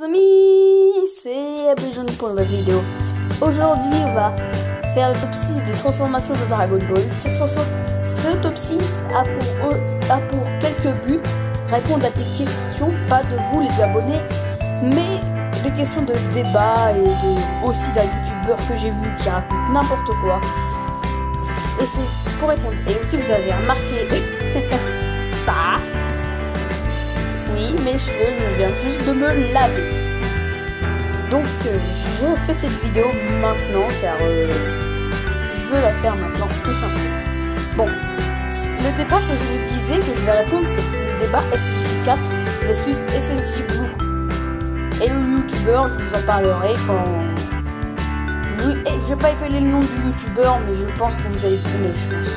amis, c'est Abéjon pour une nouvelle vidéo. Aujourd'hui, on va faire le top 6 des transformations de Dragon Ball. Ce top 6 a pour quelques buts répondre à des questions, pas de vous les abonnés, mais des questions de débat et aussi d'un youtubeur que j'ai vu qui raconte n'importe quoi. Et c'est pour répondre. Et aussi, vous avez remarqué ça. Oui, mes cheveux, je viens juste de me laver. Donc, je fais cette vidéo maintenant car je veux la faire maintenant, tout simplement. Bon, le débat que je vous disais que je vais répondre, c'est le débat SSJ 4 versus SSJ Blue. Et le youtubeur, je vous en parlerai quand... Je vais pas appeler le nom du youtubeur, mais je pense que vous allez trouver, je pense.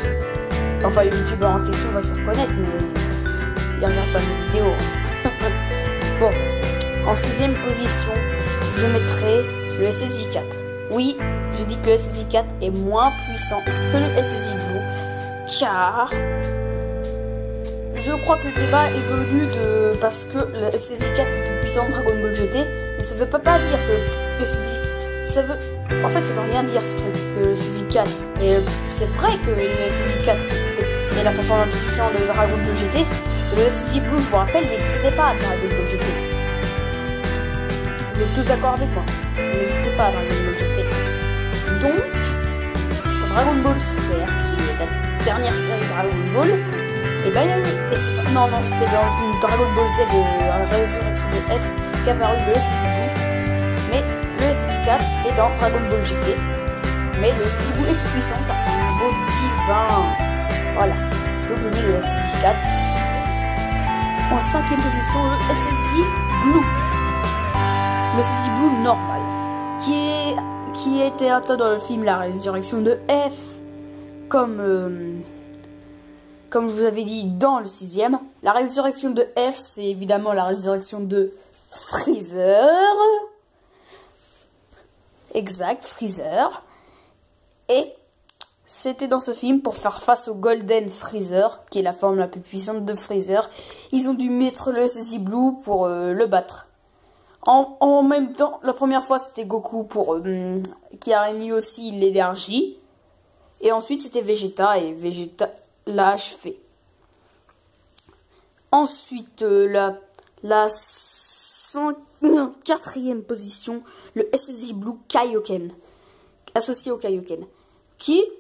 Enfin, le youtubeur en question va se reconnaître, mais il regarde pas mes vidéos. Bon, en 6ème position, je mettrai le SSJ 4. Oui, je dis que le SSJ 4 est moins puissant que le SSJ Blue, car je crois que le débat est venu parce que le SSJ 4 est plus puissant que Dragon Ball GT, mais ça veut pas dire que le SSJ... En fait, ça veut rien dire ce truc, que le SSJ 4. Et c'est vrai que le SSJ 4 est la transformation de Dragon Ball GT. Le SSJ Blue, je vous rappelle, n'existait pas à Dragon Ball GT. Vous êtes tous d'accord avec moi? Il n'existait pas à Dragon Ball GT. Donc, Dragon Ball Super, qui est la dernière série de Dragon Ball, et ben il y a eu... Non, c'était dans le film Dragon Ball Z, la résurrection de F, qui a apparu le SSJ Blue. Mais le SSJ 4, c'était dans Dragon Ball GT. Mais le SSJ Blue est plus puissant car c'est un niveau divin. Voilà. Donc je mets le SSJ 4. En 5ème position, le SSJ Blue. Le SSJ Blue normal. Qui était atteint dans le film La Résurrection de F. Comme je vous avais dit dans le 6ème. La Résurrection de F, c'est évidemment la résurrection de Freezer. Exact, Freezer. Et c'était dans ce film pour faire face au Golden Freezer, qui est la forme la plus puissante de Freezer. Ils ont dû mettre le SSJ Blue pour le battre. En même temps, la première fois c'était Goku qui a réuni aussi l'énergie. Et ensuite c'était Vegeta et Vegeta l'a achevé. Ensuite, la 4ème position, le SSJ Blue Kaioken, associé au Kaioken, qui est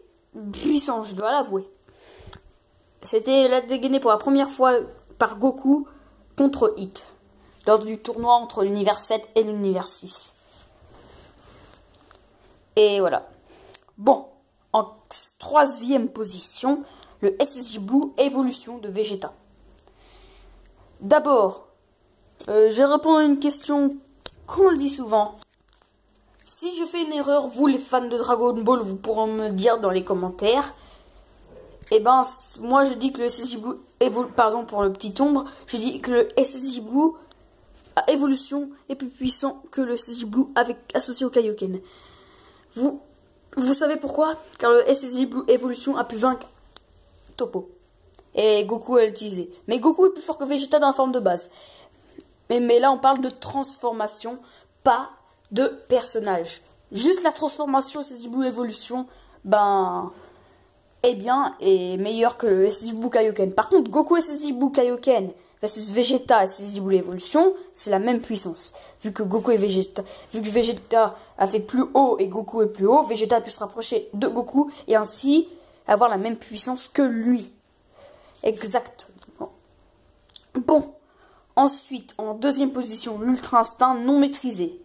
puissant, je dois l'avouer. C'était la dégainée pour la première fois par Goku contre Hit, lors du tournoi entre l'univers 7 et l'univers 6. Et voilà. Bon, en 3ème position, le SSJ Blue Évolution de Vegeta. D'abord, je vais répondre à une question qu'on le dit souvent. Si je fais une erreur, vous les fans de Dragon Ball, vous pourrez me dire dans les commentaires. Et ben, moi je dis que le SSJ Blue pardon pour le petit ombre, je dis que le SSJ Blue à évolution est plus puissant que le SSJ Blue associé au Kaioken. Vous savez pourquoi? Car le SSJ Blue évolution a pu vaincre Toppo. Et Goku a utilisé. Mais Goku est plus fort que Vegeta dans la forme de base. Mais là, on parle de transformation, pas de personnage. Juste la transformation SSJ Blue Evolution, est meilleur que le SSJ Blue Kaioken. Par contre, Goku SSJ Blue Kaioken versus Vegeta SSJ Blue Evolution, c'est la même puissance. Vu que Vegeta a fait plus haut et Goku est plus haut, Vegeta a pu se rapprocher de Goku et ainsi avoir la même puissance que lui. Exactement. Bon. Ensuite, en 2ème position, l'Ultra Instinct non maîtrisé.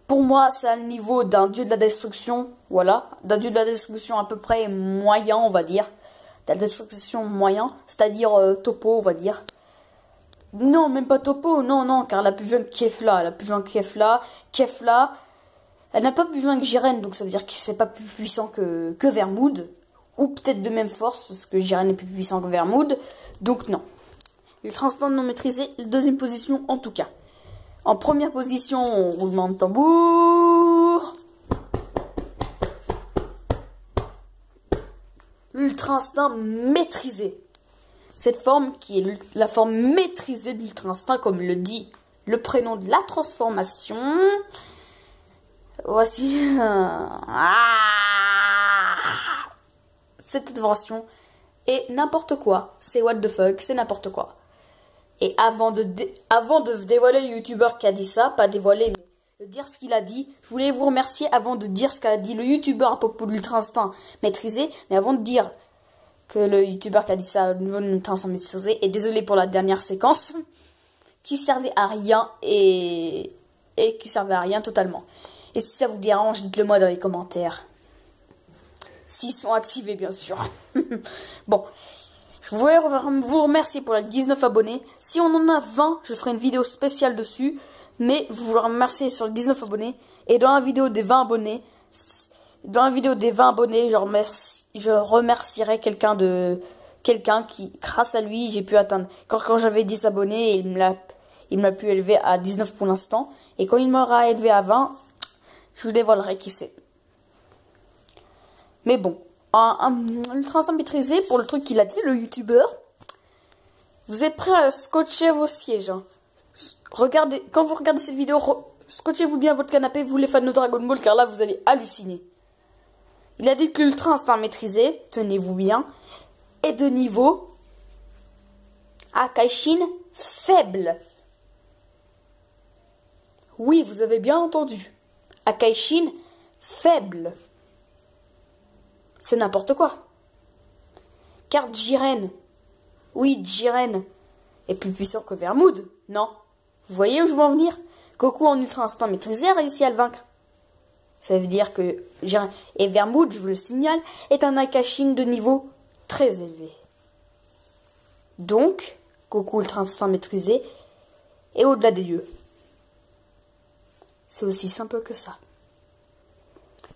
Pour moi, c'est à le niveau d'un dieu de la destruction. Voilà, d'un dieu de la destruction à peu près moyen, on va dire. De la destruction moyen, c'est-à-dire Toppo, on va dire. Non, même pas Toppo, non, car elle a pu vaincre Kefla. Elle a pu vaincre Kefla. Kefla, elle n'a pas pu vaincre Jiren, donc ça veut dire que c'est pas plus puissant que Vermoud. Ou peut-être de même force, parce que Jiren est plus puissant que Vermoud. Donc non. Ultra Instinct non maîtrisé, 2ème position en tout cas. En 1ère position, roulement de tambour. Ultra Instinct maîtrisé. Cette forme qui est la forme maîtrisée de l'Ultra Instinct, comme le dit le prénom de la transformation. Voici cette version est n'importe quoi. C'est what the fuck, c'est n'importe quoi. Et avant de dévoiler le youtubeur qui a dit ça, pas dévoiler, mais de dire ce qu'il a dit, je voulais vous remercier avant de dire ce qu'a dit le youtubeur à propos de l'ultra instinct maîtrisé, mais avant de dire que le youtubeur qui a dit ça au niveau de l'ultra instinct maîtrisé, et désolé pour la dernière séquence, qui servait à rien et qui servait à rien totalement. Et si ça vous dérange, dites-le moi dans les commentaires. S'ils sont activés, bien sûr. Bon, je voulais vous remercier pour les 19 abonnés. Si on en a 20, je ferai une vidéo spéciale dessus. Mais vous vous remercier sur les 19 abonnés. Et dans la vidéo des 20 abonnés, je remercierai quelqu'un qui, grâce à lui, j'ai pu atteindre. Quand j'avais 10 abonnés, il m'a pu élever à 19 pour l'instant. Et quand il m'aura élevé à 20, je vous dévoilerai qui c'est. Mais bon, ultra instinct maîtrisé pour le truc qu'il a dit, le youtubeur. Vous êtes prêts à scotcher vos sièges. Hein. Regardez, quand vous regardez cette vidéo, scotchez-vous bien votre canapé, vous les fans de Dragon Ball, car là vous allez halluciner. Il a dit que l'ultra instinct maîtrisé, tenez-vous bien, est de niveau Akaishin faible. Oui, vous avez bien entendu. Akaishin faible. C'est n'importe quoi. Car Jiren, oui, Jiren est plus puissant que Vermoud, non? Vous voyez où je veux en venir? Goku en ultra instinct maîtrisé a réussi à le vaincre. Ça veut dire que Jiren et Vermoud, je vous le signale, est un Akaishin de niveau très élevé. Donc, Goku ultra instinct maîtrisé est au-delà des dieux. C'est aussi simple que ça.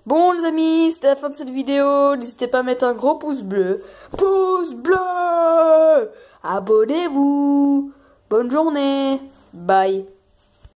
Bon les amis, c'était la fin de cette vidéo. N'hésitez pas à mettre un gros pouce bleu. Pouce bleu! Abonnez-vous! Bonne journée! Bye!